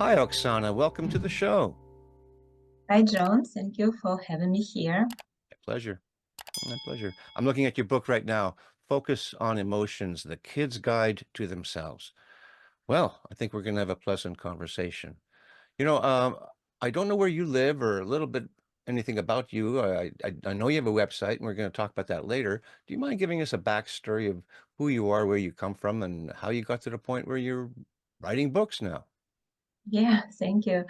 Hi, Oksana. Welcome to the show. Hi, John. Thank you for having me here. My pleasure. My pleasure. I'm looking at your book right now, Focus on Emotions, The Kid's Guide to Themselves. Well, I think we're going to have a pleasant conversation. You know, um, I don't know where you live or a little bit anything about you. I know you have a website, and we're going to talk about that later. Do you mind giving us a backstory of who you are, where you come from, and how you got to the point where you're writing books now? Yeah, thank you.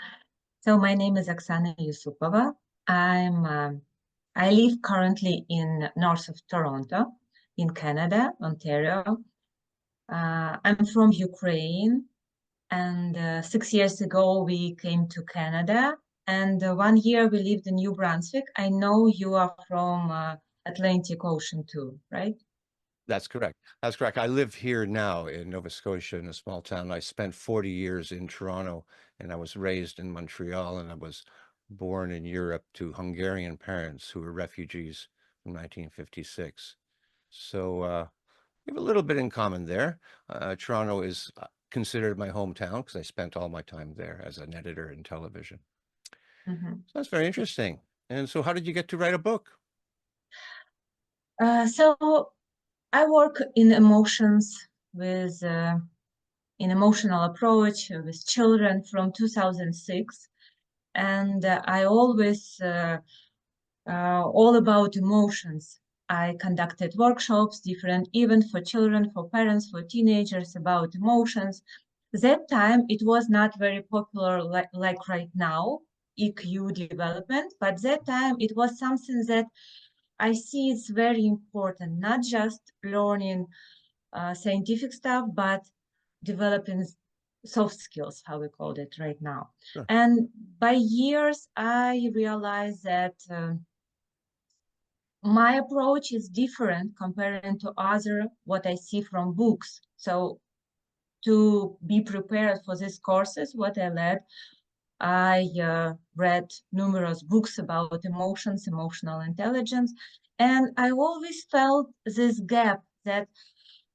So my name is Oksana Yusupova. I live currently in north of Toronto, in Canada, Ontario. I'm from Ukraine, and 6 years ago we came to Canada, and 1 year we lived in New Brunswick. I know you are from Atlantic Ocean too, right? That's correct. That's correct. I live here now in Nova Scotia in a small town. I spent 40 years in Toronto and I was raised in Montreal and I was born in Europe to Hungarian parents who were refugees from 1956. So we have a little bit in common there. Toronto is considered my hometown because I spent all my time there as an editor in television. Mhm. So that's very interesting. And so how did you get to write a book? So I work in emotions with in emotional approach with children from 2006, and I always all about emotions. I conducted workshops, different events for children, for parents, for teenagers about emotions. That time it was not very popular like right now, EQ development, but that time it was something that I see it's very important, not just learning scientific stuff, but developing soft skills, how we call it right now. Sure. And by years, I realized that my approach is different compared to other what I see from books. So to be prepared for these courses, what I led, I read numerous books about emotions, emotional intelligence, and I always felt this gap that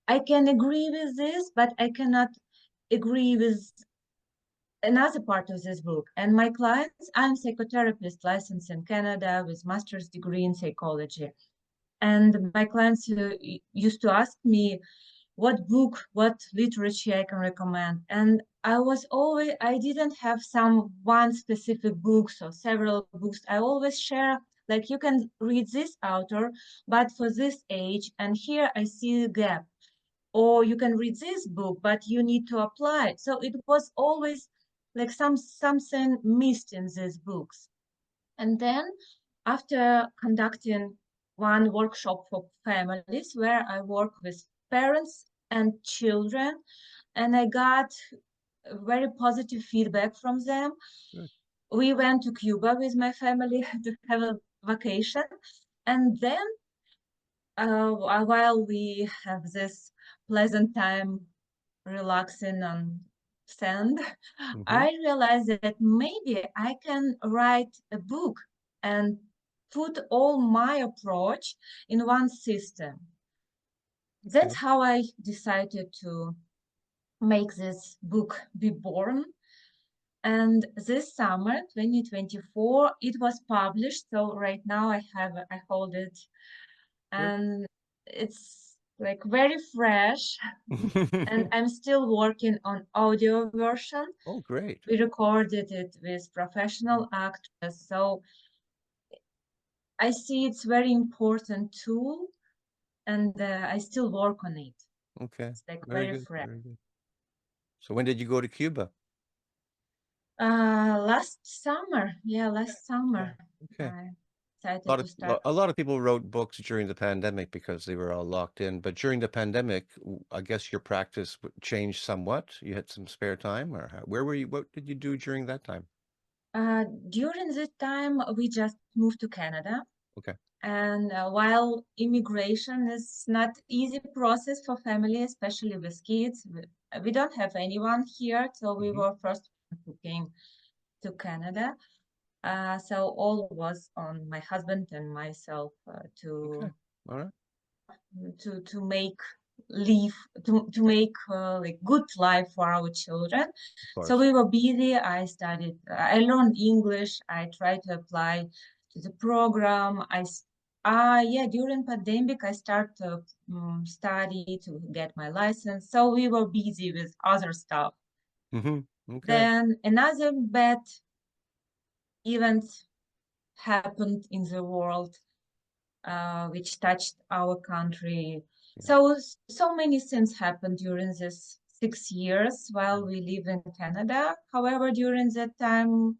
I can agree with this, but I cannot agree with another part of this book. And my clients, I'm psychotherapist licensed in Canada with master's degree in psychology. And my clients used to ask me what book, what literature I can recommend. And I didn't have some one specific books or several books. I always share, like, you can read this author, but for this age, and here I see a gap. Or you can read this book, but you need to apply. So it was always like something missed in these books. And then after conducting one workshop for families where I work with parents and children, and I got very positive feedback from them. Good. We went to Cuba with my family to have a vacation. And then while we have this pleasant time relaxing on sand, Hmm. I realized that maybe I can write a book and put all my approach in one system. That's Okay. how I decided to make this book be born. And this summer, 2024, it was published. So right now I hold it, Good. and it's like very fresh. And I'm still working on audio version. Oh, great. We recorded it with professional actors. So I see it's very important tool, and I still work on it. Okay. It's like Very very good. fresh. Very good. So when did you go to Cuba? Last summer, yeah, last Okay. summer, Okay. I decided to start. A lot of people wrote books during the pandemic because they were all locked in. But during the pandemic, I guess your practice changed somewhat. You had some spare time, or where were you? What did you do during that time? During this time, we just moved to Canada. Okay. And while immigration is not easy process for family, especially with kids, we don't have anyone here, so we Hmm. were first who came to Canada. So all was on my husband and myself Okay. to All right. to make. live to make like good life for our children. Of So course. we were busy. I learned English. I tried to apply to the program. Yeah, during pandemic, I started to study to get my license. So we were busy with other stuff. Okay. Then another bad event happened in the world, which touched our country. Yeah. So many things happened during this 6 years while we live in Canada. However, during that time,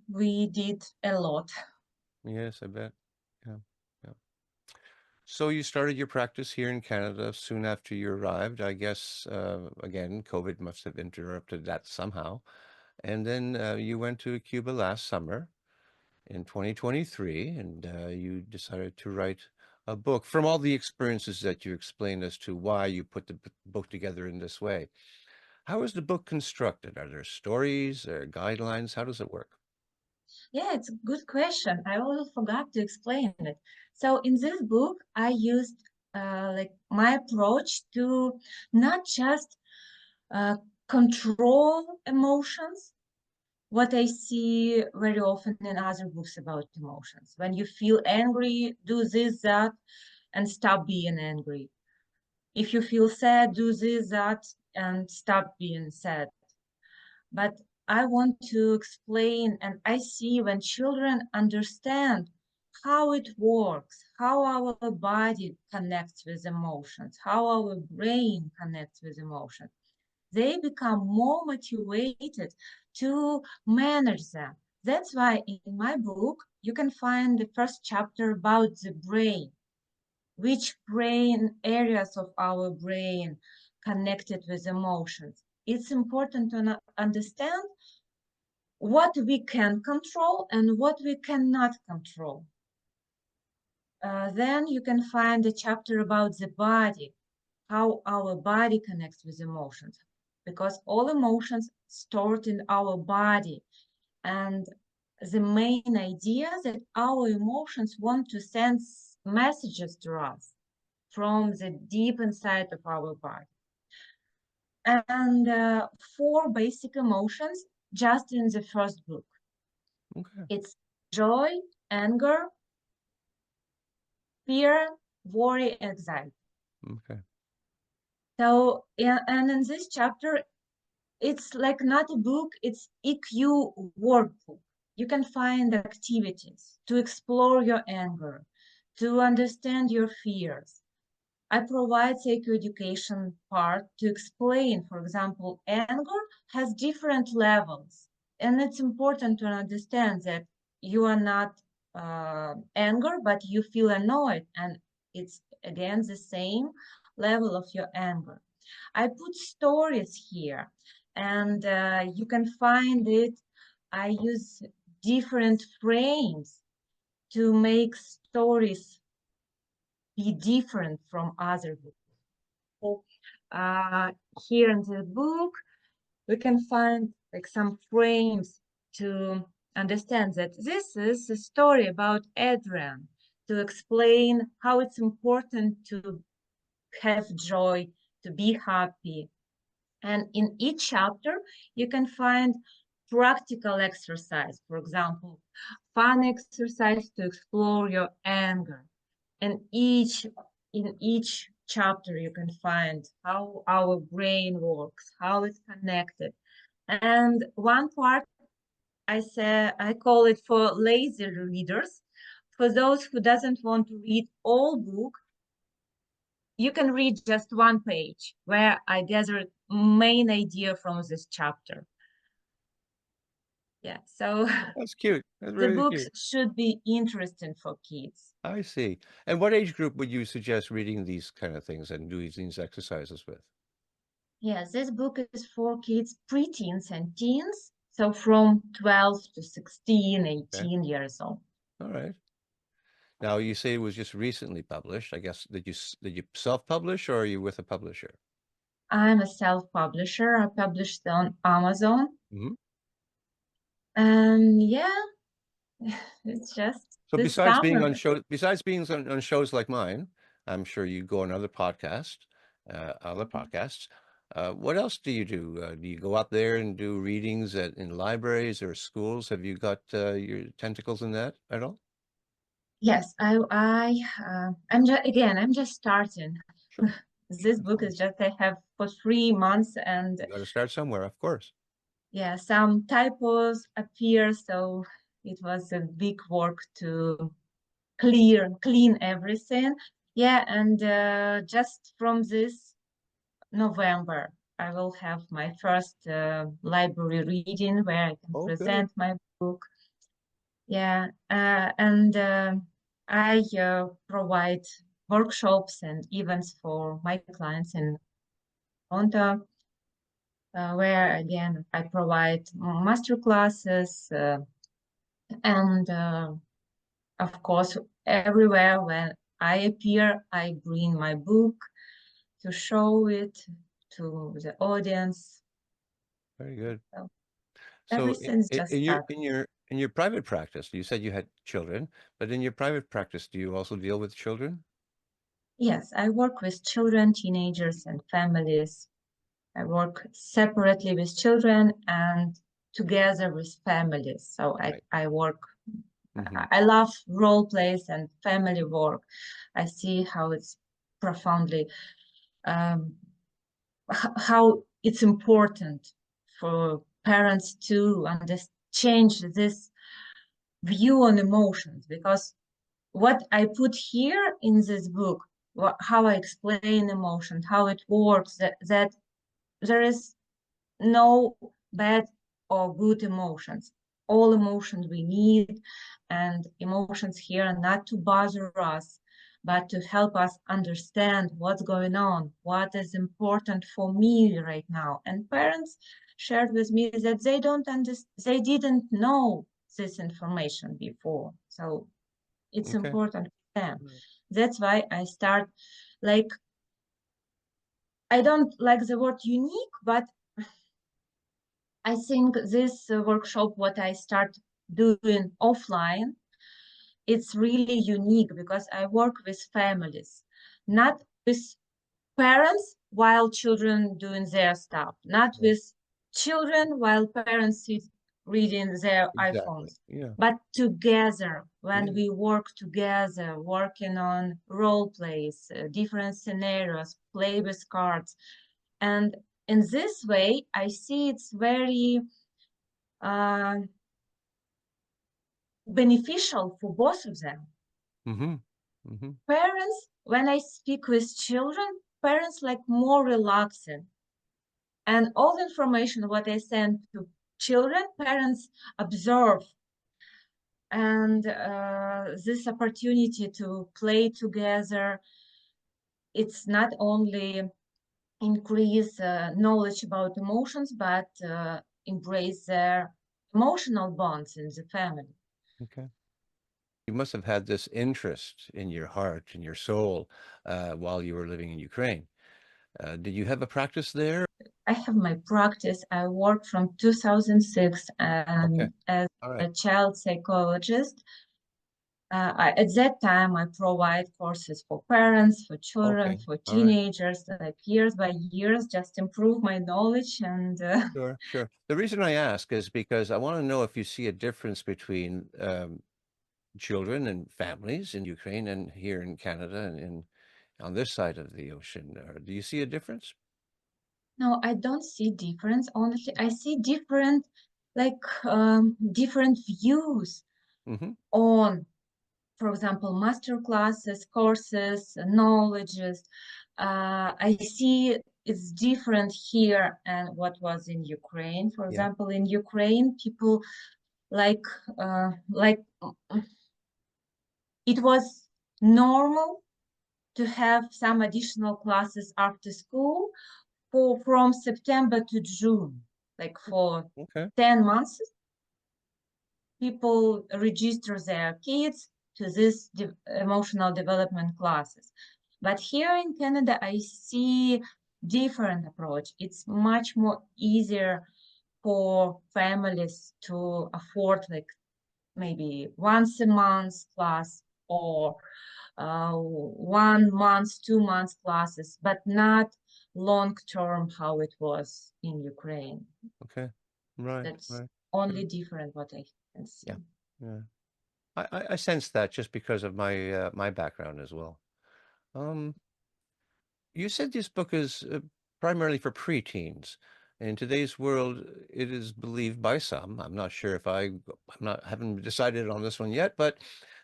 we did a lot. Yes, I bet. Yeah. Yeah. So you started your practice here in Canada soon after you arrived. I guess, again, COVID must have interrupted that somehow. And then you went to Cuba last summer in 2023, and you decided to write a book from all the experiences that you explained as to why you put the book together in this way. How is the book constructed? Are there stories or guidelines? How does it work? Yeah, it's a good question. I always forgot to explain it. So in this book, I used like my approach to not just uh, control emotions, what I see very often in other books about emotions. When you feel angry, do this, that, and stop being angry. If you feel sad, do this, that, and stop being sad. But I want to explain, and I see when children understand how it works, how our body connects with emotions, how our brain connects with emotions, they become more motivated to manage them. That's why in my book, you can find the first chapter about the brain, which brain areas of our brain connected with emotions. It's important to understand what we can control and what we cannot control. Then you can find a chapter about the body, how our body connects with emotions, because all emotions stored in our body. And the main idea that our emotions want to send messages to us from the deep inside of our body. And four basic emotions just in the first book. Okay. It's joy, anger, fear, worry, anxiety. Okay. So, and in this chapter, it's like not a book, it's EQ workbook. You can find activities to explore your anger, to understand your fears. I provide psychoeducation part to explain, for example, anger has different levels. And it's important to understand that you are not anger, but you feel annoyed. And it's again the same level of your anger. I put stories here, and you can find it. I use different frames to make stories be different from other books. So, here in the book, we can find like some frames to understand that this is a story about Adrian, to explain how it's important to have joy, to be happy. And in each chapter, you can find practical exercise. For example, fun exercise to explore your anger. And in each chapter, you can find how our brain works, how it's connected. And one part I call it for lazy readers. For those who doesn't want to read all book, you can read just one page where I gathered main idea from this chapter. Yeah, so That's cute. That's the really books cute. should be interesting for kids. I see. And what age group would you suggest reading these kind of things and doing these exercises with? Yes, this book is for kids, preteens and teens, so from 12 to 16, Okay. 18 years old. All right. Now you say it was just recently published. I guess did you self-publish or are you with a publisher? I'm a self-publisher. I published on Amazon. Hmm. And yeah, it's just So this summer. besides being on shows like mine, I'm sure you go on other podcasts. What else do you do? Do you go out there and do readings in libraries or schools? Have you got your tentacles in that at all? Yes, I'm just starting. Sure, This sure, of book is course. just I have for 3 months, and You got to start somewhere, of course. yeah, some typos appear, so it was a big work to clean everything. Yeah, and just from this November, I will have my first library reading where I can Oh, good. present my book. Yeah, and I provide workshops and events for my clients in Toronto, where again I provide master classes and of course everywhere when I appear, I bring my book to show it to the audience. Very good. So So everything's just in your started. private practice, you said you had children, but in your private practice, do you also deal with children? Yes, I work with children, teenagers, and families. I work separately with children and together with families. So Right. I work, Hmm. I love role plays and family work. I see how it's profoundly, um, how it's important for parents to change this view on emotions, because what I put here in this book, how I explain emotions, how it works, that there is no bad or good emotions. All emotions we need, and emotions here are not to bother us, but to help us understand what's going on, what is important for me right now. And parents shared with me that they didn't know this information before. So it's Okay. important for them. Right. That's why I start, like, I don't like the word unique, but I think this workshop, what I start doing offline, it's really unique because I work with families, not with parents while children doing their stuff, not Right. with children while parents sit reading their Exactly. iPhones, Yeah. but together when Yeah. we work together, working on role plays, different scenarios, play with cards. And in this way, I see it's very uh, beneficial for both of them. Hmm. Hmm. Parents, when I speak with children, parents like more relaxing. And all the information what I send to children, parents observe. And this opportunity to play together, it's not only increase knowledge about emotions, but embrace their emotional bonds in the family. Okay. You must have had this interest in your heart and your soul while you were living in Ukraine. Did you have a practice there? I have my practice. I worked from 2006 Okay. as All right. a child psychologist. At that time, I provide courses for parents, for children, Okay. for All right. teenagers, like years by years, just improve my knowledge. And Sure, sure. The reason I ask is because I want to know if you see a difference between children and families in Ukraine and here in Canada and on this side of the ocean. Do you see a difference? no, I don't see difference. Honestly, I see different, different views Mm-hmm. on, for example, master classes, courses, knowledges. I see it's different here and what was in Ukraine. For Yeah. example, in Ukraine, people like like it was normal to have some additional classes after school for from September to June, like for Okay. 10 months. People register their kids to this emotional development classes. But here in Canada, I see different approach. It's much more easier for families to afford like maybe once a month class. or 1 month, 2 months classes, but not long term how it was in Ukraine. Okay. Right. That's Right. only different what I can Yeah. see. Yeah. I sense that just because of my background as well. Um, you said this book is primarily for preteens. In today's world, it is believed by some, I'm not sure if haven't decided on this one yet, but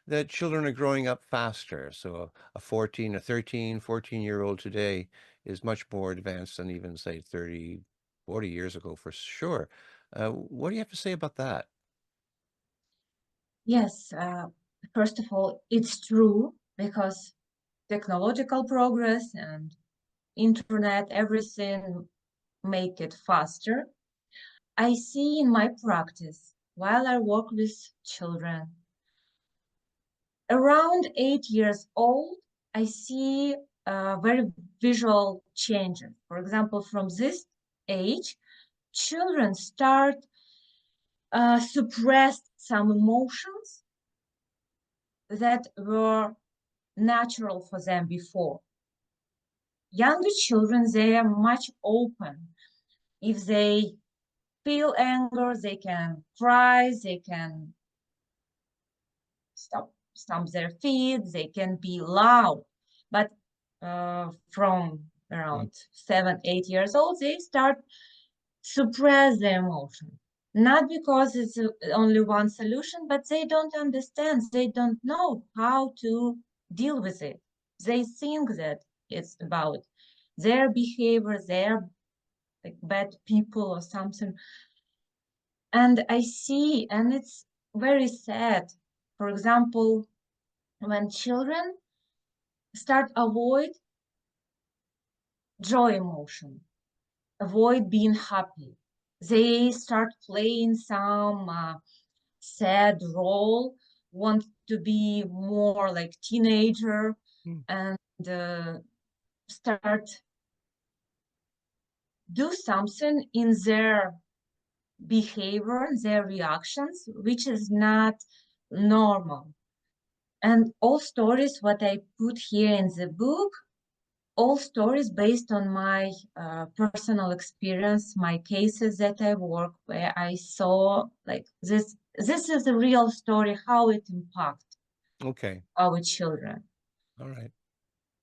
that children are growing up faster. So a 14, a 13, 14-year-old today is much more advanced than even, say, 30, 40 years ago for sure. What do you have to say about that? Yes, first of all, it's true because technological progress and internet, everything make it faster. I see in my practice while I work with children around 8 years old, I see very visual changes. For example, from this age, children start suppress some emotions that were natural for them before. Younger children, they are much open. If they feel anger, they can cry, they can stomp their feet, they can be loud. But from Mm, around 7, 8 years old, they start suppress the emotion. Not because it's only one solution, but they don't understand. They don't know how to deal with it. They think that it's about their behavior, they're like bad people or something. And I see, and it's very sad. For example, when children start avoid joy emotion, avoid being happy, they start playing some sad role, want to be more like teenager, mm, and start do something in their behavior, their reactions, which is not normal. And all stories, what I put here in the book, all stories based on my personal experience, my cases that I work where I saw like this. This is a real story, how it impacts okay. our children. All right.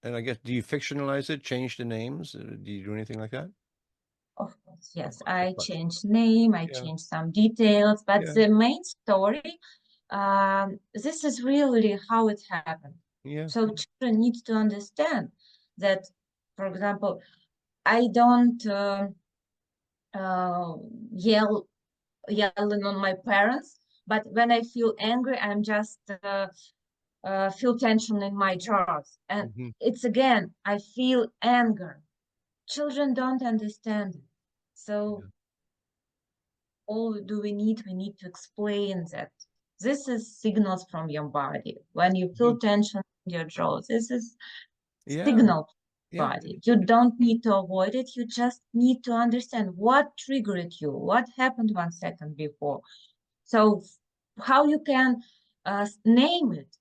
And I guess, do you fictionalize it, change the names? Do you do anything like that? Of course, Of yes. course, of I course. changed name, I Yeah. changed some details, but Yeah. the main story, this is really how it happened. Yeah. So children need to understand that, for example, I don't uh, yell yelling on my parents, but when I feel angry, I'm just feel tension in my jaws, and Hmm. it's again I feel anger. Children don't understand it, so Yeah. all do we need? We need to explain that this is signals from your body. When you Mhm. feel tension in your jaws, this is Yeah. signal Yeah. body. You don't need to avoid it. You just need to understand what triggered you, what happened 1 second before. So how you can name it.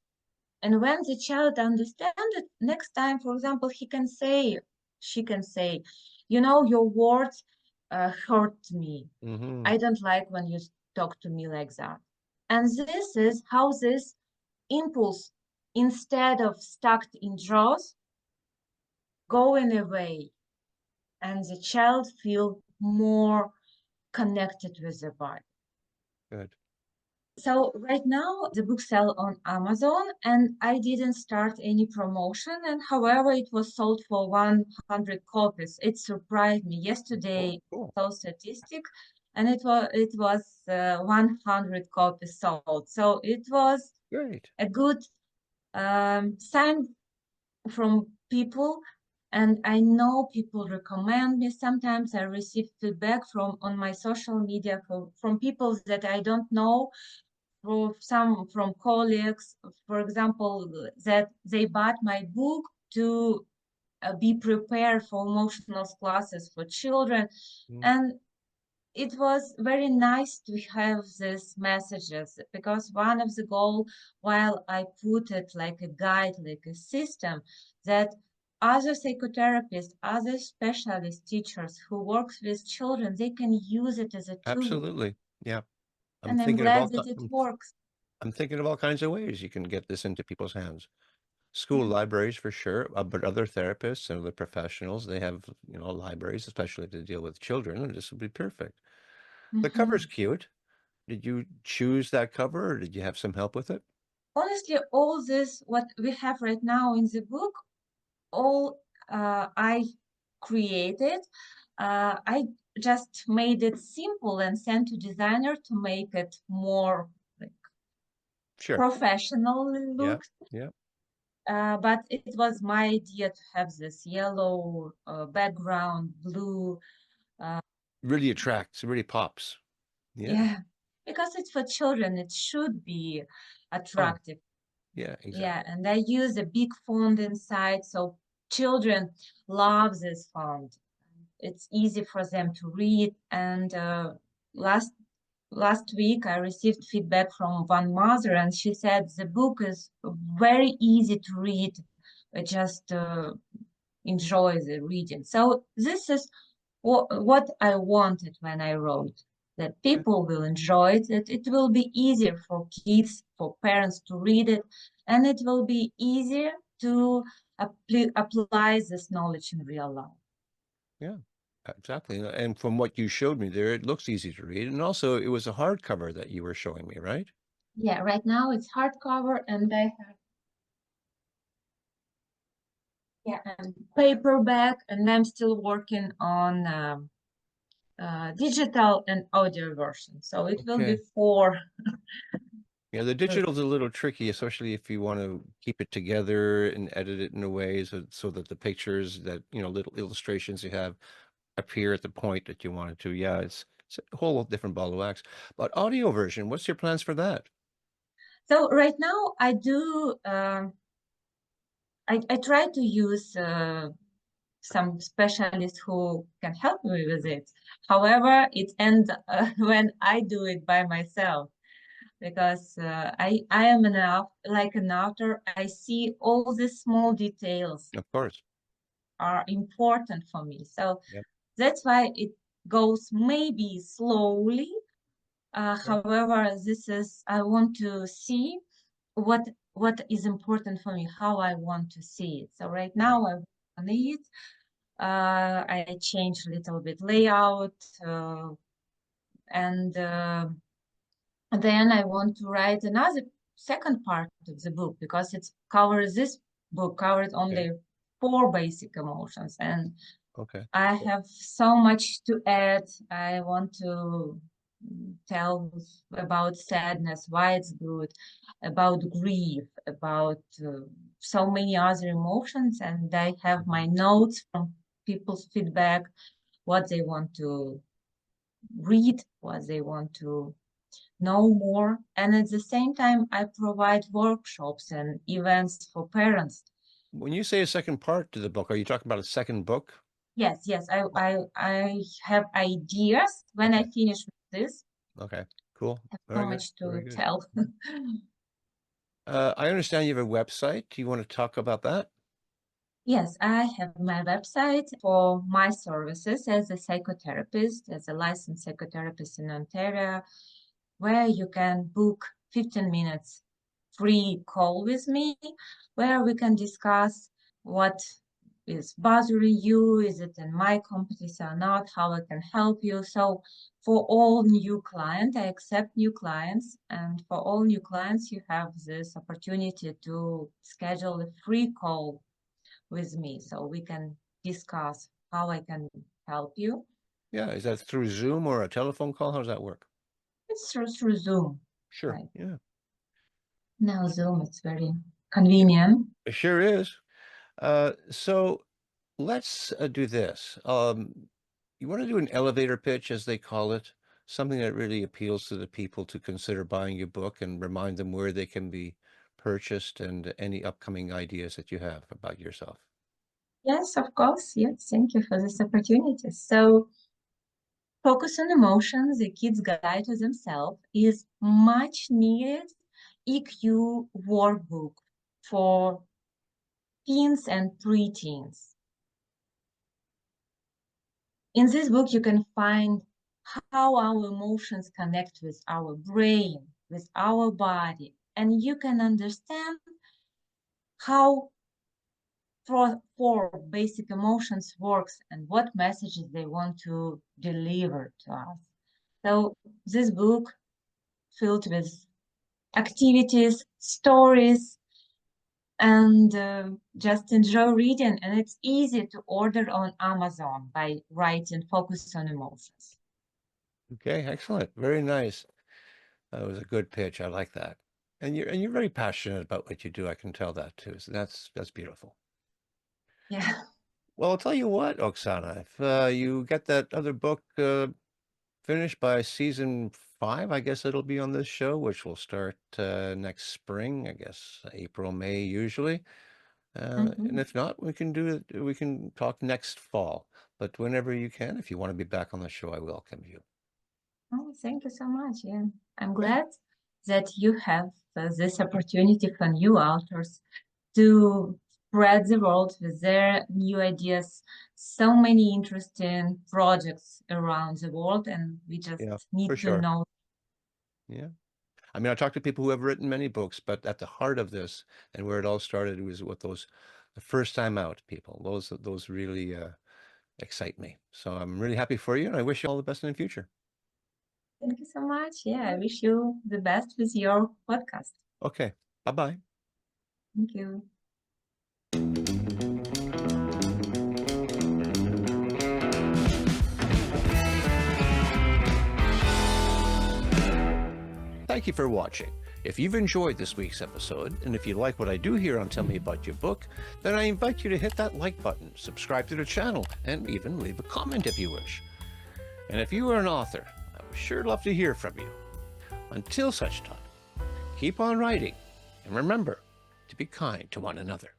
And when the child understands it, next time, for example, he can say, she can say, you know, your words hurt me. Hmm. I don't like when you talk to me like that. And this is how this impulse, instead of stuck in jaws, going away, and the child feel more connected with the body. Good. So right now the book sell on Amazon, and I didn't start any promotion, and however it was sold for 100 copies. It surprised me Oh, yesterday. cool. Saw statistic, and it was 100 copies sold. So it was Great. a good sign from people, and I know people recommend me. Sometimes I receive feedback from on my social media from people that I don't know, from colleagues, for example, that they bought my book to be prepared for emotional classes for children. Mm. And it was very nice to have these messages because one of the goal, while I put it like a guide, like a system, that other psychotherapists, other specialist teachers who works with children, they can use it as a tool. Absolutely. Yeah. I'm And I'm thinking of glad all, that it works. I'm thinking of all kinds of ways you can get this into people's hands. School Yeah. libraries for sure, but other therapists and other professionals, they have, libraries, especially to deal with children, and this would be perfect. The cover's Mhm. cute. Did you choose that cover or did you have some help with it? Honestly, all this, what we have right now in the book, all I created. I just made it simple and sent to designer to make it more like, Sure. professionally Yeah. look. Yeah. But it was my idea to have this yellow background, blue. Uh, Really attracts, really pops. Yeah. yeah, because it's for children, it should be Oh, attractive. yeah, Yeah, exactly. and I use a big font inside, so children love this font. It's easy for them to read. And last last week, I received feedback from one mother, and she said the book is very easy to read. Just enjoy the reading. So this is what I wanted when I wrote, that Okay. people will enjoy it, that it will be easier for kids, for parents to read it, and it will be easier to apply this knowledge in real life. Yeah, exactly. And from what you showed me there, it looks easy to read. And also, it was a hardcover that you were showing me, right? Yeah, right now it's hardcover, and I have, yeah, and paperback, and I'm still working on digital and audio version. So it will be Okay. four. Yeah, the digital's a little tricky, especially if you want to keep it together and edit it in a way so that the pictures that, little illustrations you have appear at the point that you want it to. Yeah, it's a whole different ball of wax. But audio version, what's your plans for that? So right now I do, I try to use some specialists who can help me with it. However, it ends when I do it by myself because I am like an author. I see all the small details Of course. are important for me. So Yep. that's why it goes maybe slowly. Okay. However, this is I want to see what what is important for me, how I want to see it. So right Right. now I work on it. I changed a little bit layout, and then I want to write another second part of the book because it's covers this book covered Okay. only four basic emotions, and Okay. I have so much to add. I want to tell about sadness, why it's good, about grief, about so many other emotions. And I have Mhm. my notes from people's feedback, what they want to read, what they want to know more. And at the same time, I provide workshops and events for parents. When you say a second part to the book, are you talking about a second book? Yes, yes, Oh, I have ideas when I okay. finish with this. Okay. Cool. I have so Very good. much Very to good. tell. I understand you have a website. Do you want to talk about that? Yes, I have my website for my services as a psychotherapist, as a licensed psychotherapist in Ontario, where you can book 15 minutes free call with me, where we can discuss what is bothering you, is it in my competence or not, how I can help you. So for all new clients, I accept new clients, and for all new clients, you have this opportunity to schedule a free call with me so we can discuss how I can help you. Yeah. Is that through Zoom or a telephone call? How does that work? It's through Zoom, Sure. right? Yeah. Now Zoom, it's very convenient. It sure is. So let's do this. You want to do an elevator pitch, as they call it, something that really appeals to the people to consider buying your book and remind them where they can be purchased and any upcoming ideas that you have about yourself. Yes, of course. Yes, thank you for this opportunity. So Focus on Emotions, The Kids Guide to Themselves is much needed EQ workbook for teens and preteens. In this book, you can find how our emotions connect with our brain, with our body, and you can understand how four basic emotions works and what messages they want to deliver to us. So this book filled with activities, stories, and just enjoy reading. And it's easy to order on Amazon by writing Focus on Emotions. Okay, excellent. Very nice. That was a good pitch. I like that. And you're very passionate about what you do. I can tell that too. So that's beautiful. Yeah. Well, I'll tell you what, Oksana, if you get that other book finished by season 5, I guess it'll be on this show, which will start next spring, I guess April, May usually. And Mhm. if not, we can talk next fall. But whenever you can, if you want to be back on the show, I welcome you. Oh, thank you so much. Yeah. I'm Okay. glad that you have this opportunity for new authors to spread the world with their new ideas. So many interesting projects around the world, and we just Yeah, need for to sure. know. Yeah. I mean, I talked to people who have written many books, but at the heart of this and where it all started was with those the first time out people. Those really excite me. So I'm really happy for you, and I wish you all the best in the future. Thank you so much. Yeah, I wish you the best with your podcast. Okay. Bye-bye. Thank you. Thank you for watching. If you've enjoyed this week's episode, and if you like what I do here on Tell Me About Your Book, then I invite you to hit that like button, subscribe to the channel, and even leave a comment if you wish. And if you are an author, I would sure love to hear from you. Until such time, keep on writing, and remember to be kind to one another.